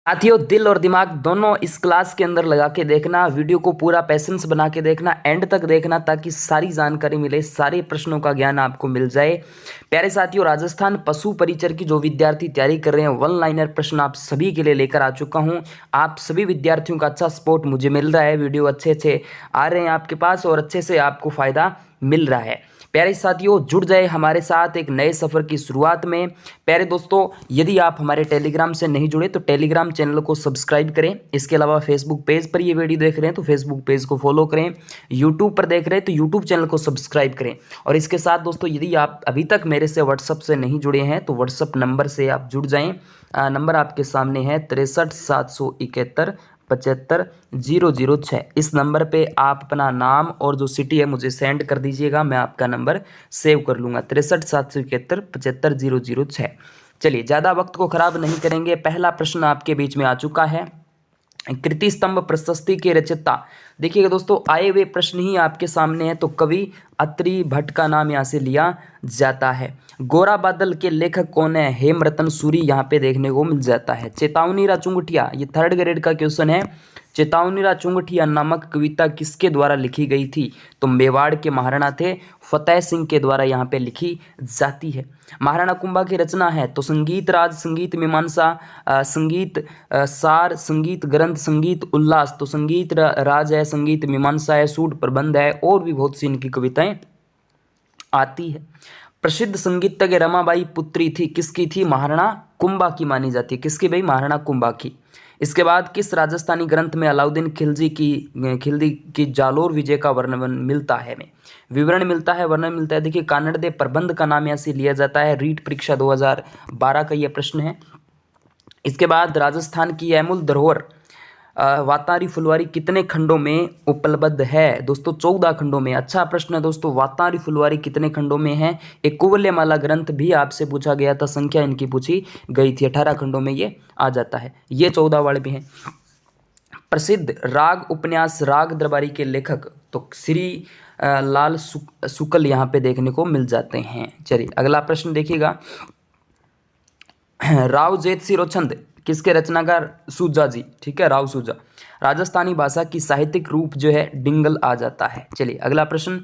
साथियों, दिल और दिमाग दोनों इस क्लास के अंदर लगा के देखना, वीडियो को पूरा पैसेंस बना के देखना, एंड तक देखना ताकि सारी जानकारी मिले, सारे प्रश्नों का ज्ञान आपको मिल जाए। प्यारे साथियों, राजस्थान पशु परिचर की जो विद्यार्थी तैयारी कर रहे हैं, वन लाइनर प्रश्न आप सभी के लिए लेकर आ चुका हूं। आप सभी विद्यार्थियों का अच्छा सपोर्ट मुझे मिल रहा है, वीडियो अच्छे आ रहे हैं आपके पास और अच्छे से आपको फायदा मिल रहा है। प्यारे साथियों, जुड़ जाए हमारे साथ एक नए सफ़र की शुरुआत में। प्यारे दोस्तों, यदि आप हमारे टेलीग्राम से नहीं जुड़े तो टेलीग्राम चैनल को सब्सक्राइब करें। इसके अलावा फेसबुक पेज पर ये वीडियो देख रहे हैं तो फेसबुक पेज को फॉलो करें। यूट्यूब पर देख रहे हैं तो यूट्यूब चैनल को सब्सक्राइब करें। और इसके साथ दोस्तों, यदि आप अभी तक मेरे से व्हाट्सअप से नहीं जुड़े हैं तो व्हाट्सअप नंबर से आप जुड़ जाएँ। नंबर आपके सामने है 63 771 75 006। इस नंबर पे आप अपना नाम और जो सिटी है मुझे सेंड कर दीजिएगा, मैं आपका नंबर सेव कर लूँगा। 63 771 75 006। चलिए, ज़्यादा वक्त को ख़राब नहीं करेंगे। पहला प्रश्न आपके बीच में आ चुका है। कृति स्तंभ प्रशस्ति के रचयिता, देखिएगा दोस्तों, आए हुए प्रश्न ही आपके सामने है तो कवि अत्रि भट्ट का नाम यहाँ से लिया जाता है। गोरा बादल के लेखक कौन है? हेमरतन सूरी यहाँ पे देखने को मिल जाता है। चेतावनी चुंगटिया, ये 3rd ग्रेड का क्वेश्चन है। चेतावनी चुंगटिया नामक कविता किसके द्वारा लिखी गई थी? तो मेवाड़ के महाराणा थे फतेह सिंह के द्वारा यहाँ पे लिखी जाती है। महाराणा कुंभा की रचना है तो संगीत राज, संगीत मीमांसा, संगीत सार, संगीत ग्रंथ, संगीत उल्लास। तो संगीत राज है, संगीत मीमांसा है, सूड प्रबंध है और भी बहुत सी इनकी कविताएं आती है। प्रसिद्ध संगीतज्ञ रमाबाई पुत्री थी, किसकी थी? महाराणा कुंभा की मानी जाती है। किसकी भाई? महाराणा कुंभा की। इसके बाद किस राजस्थानी ग्रंथ में अलाउद्दीन खिलजी की जालोर विजय का वर्णन मिलता है? में विवरण मिलता है, वर्णन मिलता है। देखिए, कानड़ दे प्रबंध का नाम यहाँ से लिया जाता है। रीट परीक्षा 2012 का यह प्रश्न है। इसके बाद राजस्थान की अमूल धरोहर वातारी फुलवारी कितने खंडों में उपलब्ध है? दोस्तों 14 खंडों में। अच्छा प्रश्न है दोस्तों, वातारी फुलवारी कितने खंडों में है? एक कुवल्यमाला ग्रंथ भी आपसे पूछा गया था, संख्या इनकी पूछी गई थी, 18 खंडों में ये आ जाता है। ये 14 वाले भी हैं। प्रसिद्ध राग उपन्यास राग दरबारी के लेखक तो श्री लाल शुक्ल यहाँ पे देखने को मिल जाते हैं। चलिए, अगला प्रश्न देखिएगा। राव जेठ सिरोछंद किसके रचनाकार? सूजा जी, ठीक है, राव सूजा। राजस्थानी भाषा की साहित्यिक रूप जो है डिंगल आ जाता है। चलिए, अगला प्रश्न।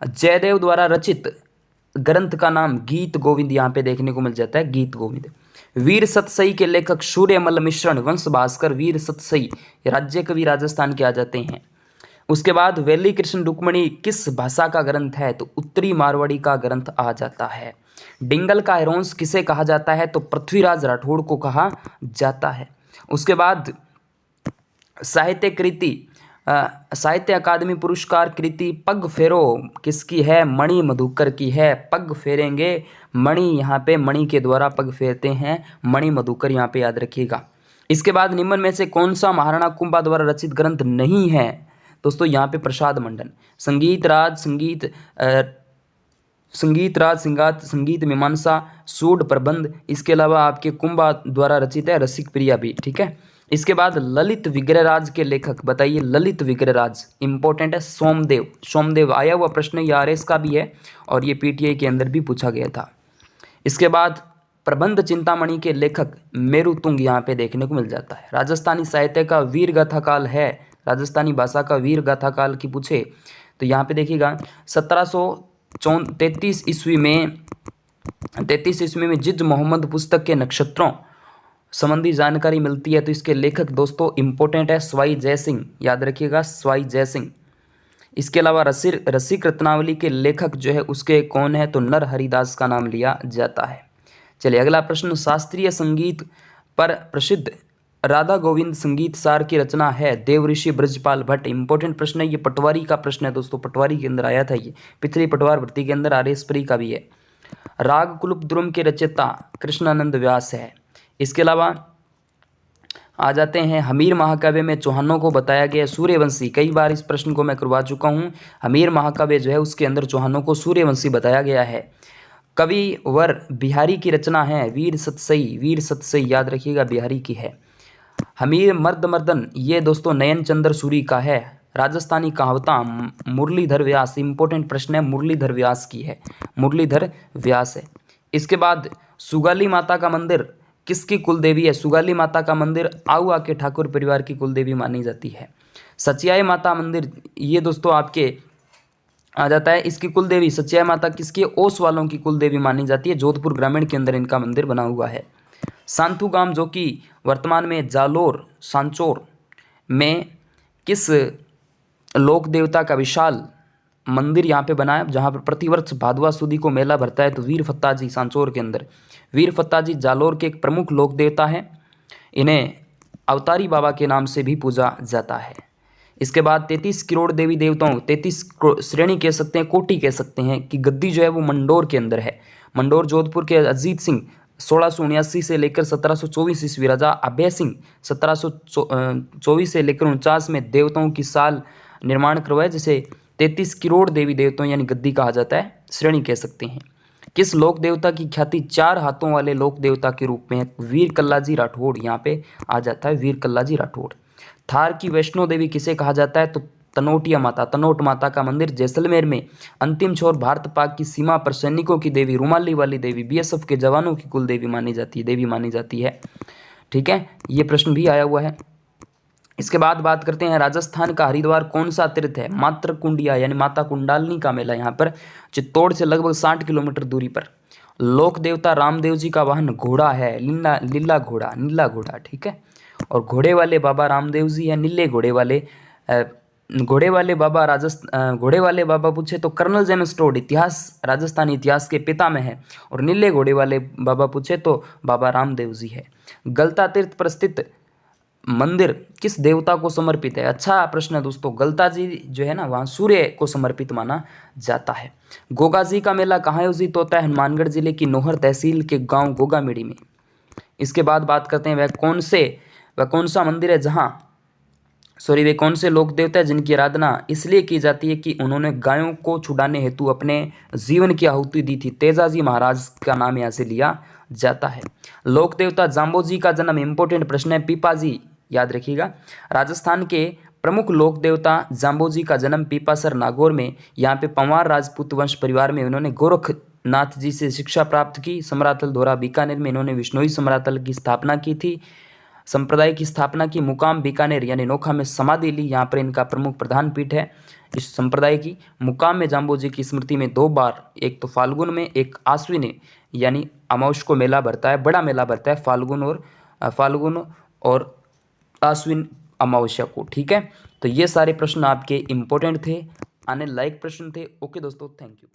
जयदेव द्वारा रचित ग्रंथ का नाम गीत गोविंद यहाँ पे देखने को मिल जाता है, गीत गोविंद। वीर सतसई के लेखक सूर्यमल मिश्रण, वंश भास्कर, वीर सतसई राज्य कवि राजस्थान के आ जाते हैं। उसके बाद वेली कृष्ण रुक्मणी किस भाषा का ग्रंथ है? तो उत्तरी मारवाड़ी का ग्रंथ आ जाता है। डिंगल का एरोंस किसे कहा जाता है? तो पृथ्वीराज राठौड़ को कहा जाता है। उसके बाद साहित्य कृति, साहित्य अकादमी पुरस्कार कृति पग फेरो किसकी है? मणि मधुकर की है। पग फेरेंगे मणि, यहाँ पे मणि के द्वारा पग फेरते हैं मणि मधुकर, यहाँ पे याद रखिएगा। इसके बाद निम्न में से कौन सा महाराणा कुंभा द्वारा रचित ग्रंथ नहीं है? दोस्तों यहाँ पे प्रसाद मंडन, संगीत राज, संगीत मीमांसा, सूड प्रबंध। इसके अलावा आपके कुंभा द्वारा रचित है रसिक प्रिया भी, ठीक है। इसके बाद ललित विग्रहराज के लेखक बताइए। ललित विग्रहराज इंपॉर्टेंट है। सोमदेव, सोमदेव आया हुआ प्रश्न, ये आरएस का भी है और ये पीटीआई के अंदर भी पूछा गया था। इसके बाद प्रबंध चिंतामणि के लेखक मेरुतुंग यहाँ पे देखने को मिल जाता है। राजस्थानी साहित्य का वीर गाथा काल है, राजस्थानी भाषा का वीर गाथा काल की पूछे तो यहाँ पे देखिएगा 1733 ईस्वी में जिज मोहम्मद पुस्तक के नक्षत्रों संबंधी जानकारी मिलती है। तो इसके लेखक दोस्तों इंपॉर्टेंट है स्वाई जयसिंह, याद रखिएगा, स्वाई जयसिंह। इसके अलावा रसिक रत्नावली के लेखक जो है उसके कौन है? तो नर हरिदास का नाम लिया जाता है। चलिए, अगला प्रश्न। शास्त्रीय संगीत पर प्रसिद्ध राधा गोविंद संगीत सार की रचना है देवऋषि ब्रजपाल भट्ट। इंपॉर्टेंट प्रश्न है, ये पटवारी का प्रश्न है दोस्तों, पटवारी के अंदर आया था ये, पिछली पटवार भर्ती के अंदर आरएसपरी का भी है। राग कुलुप द्रुम के रचयिता कृष्णानंद व्यास है। इसके अलावा आ जाते हैं हमीर महाकाव्य में चौहानों को बताया गया सूर्यवंशी। कई बार इस प्रश्न को मैं करवा चुका हूँ। हमीर महाकाव्य जो है उसके अंदर चौहानों को सूर्यवंशी बताया गया है। कवि वर बिहारी की रचना है वीर सतसई, वीर सतसई याद रखिएगा, बिहारी की है। हमीर मर्द मर्दन ये दोस्तों नयन चंद्र सूरी का है। राजस्थानी कहावता मुरलीधर व्यास, इंपॉर्टेंट प्रश्न है, मुरलीधर व्यास की है, मुरलीधर व्यास है। इसके बाद सुगाली माता का मंदिर किसकी कुल देवी है? सुगाली माता का मंदिर आहुआ के ठाकुर परिवार की कुल देवी मानी जाती है। सचियाई माता मंदिर, ये दोस्तों आपके आ जाता है। इसकी कुल देवी सचियाई माता किसकी? ओस वालों की कुल देवी मानी जाती है। जोधपुर ग्रामीण के अंदर इनका मंदिर बना हुआ है। सांथू गांव जो कि वर्तमान में जालोर सांचौर में किस लोक देवता का विशाल मंदिर यहाँ पे बना है, जहाँ पर प्रतिवर्ष भादवा सुदी को मेला भरता है? तो वीर फत्ताजी सांचौर के अंदर। वीर फत्ताजी जालोर के एक प्रमुख लोक देवता हैं। इन्हें अवतारी बाबा के नाम से भी पूजा जाता है। इसके बाद 33 करोड़ देवी देवताओं, 33 श्रेणी कह सकते हैं, कोटि कह सकते हैं कि गद्दी जो है वो मंडोर के अंदर है। मंडोर जोधपुर के अजीत सिंह 1679 से लेकर 1724 ईस्वी, राजा अभय सिंह 1724 से लेकर 49 में देवताओं की साल निर्माण करवाया, जिसे 33 करोड़ देवी देवताओं यानी गद्दी कहा जाता है, श्रेणी कह सकते हैं। किस लोक देवता की ख्याति 4 हाथों वाले लोक देवता के रूप में है? वीर कल्लाजी राठौड़ यहाँ पे आ जाता है, वीर कल्लाजी राठौड़। थार की वैष्णो देवी किसे कहा जाता है? तो तनोटिया माता, तनोट माता का मंदिर जैसलमेर में। अंतिम छोर भारत पाक की सीमा पर सैनिकों की देवी, रुमाली वाली देवी, बीएसएफ के जवानों की कुल देवी मानी जाती है। ठीक है, ये प्रश्न भी आया हुआ है। इसके बाद बात करते हैं राजस्थान का हरिद्वार कौन सा तीर्थ है? मात्र कुंडिया यानी माता कुंडालनी का मेला यहाँ पर चित्तौड़ से लगभग 60 किलोमीटर दूरी पर। लोक देवता रामदेव जी का वाहन घोड़ा है, नीला घोड़ा। ठीक है, और घोड़े वाले बाबा रामदेव जी हैं, नीले घोड़े वाले बाबा पूछे तो कर्नल जेम्स टोड इतिहास, राजस्थानी इतिहास के पितामह है। और नीले घोड़े वाले बाबा पूछे तो बाबा रामदेव जी है। गलता तीर्थ पर स्थित मंदिर किस देवता को समर्पित है? अच्छा प्रश्न है दोस्तों। गलता जी जो है ना, वहाँ सूर्य को समर्पित माना जाता है। गोगा जी का मेला कहाँ आयोजित होता है? हनुमानगढ़ जिले की नोहर तहसील के गांव गोगामेड़ी में। इसके बाद बात करते हैं वह कौन सा मंदिर है वे कौन से लोक देवता है जिनकी आराधना इसलिए की जाती है कि उन्होंने गायों को छुड़ाने हेतु अपने जीवन की आहुति दी थी? तेजाजी महाराज का नाम यहाँ से लिया जाता है। लोक देवता जाम्बोजी का जन्म, इंपॉर्टेंट प्रश्न है, पीपाजी याद रखिएगा। राजस्थान के प्रमुख लोक देवता जाम्बोजी का जन्म पीपासर नागौर में, यहाँ पे पंवार राजपूत वंश परिवार में उन्होंने गोरखनाथ जी से शिक्षा प्राप्त की। समरातल धोरा बीकानेर में इन्होंने विष्णोई समरातल की स्थापना की थी। संप्रदाय की स्थापना की मुकाम बीकानेर यानी नोखा में समाधि ली, यहाँ पर इनका प्रमुख प्रधान पीठ है। इस संप्रदाय की मुकाम में जाम्बोजी की स्मृति में 2 बार, एक तो फाल्गुन में, एक आश्विन यानी अमावस को मेला भरता है, बड़ा मेला भरता है फाल्गुन और आश्विन अमावस्या को। ठीक है, तो ये सारे प्रश्न आपके इंपॉर्टेंट थे, आने लायक प्रश्न थे। ओके दोस्तों, थैंक यू।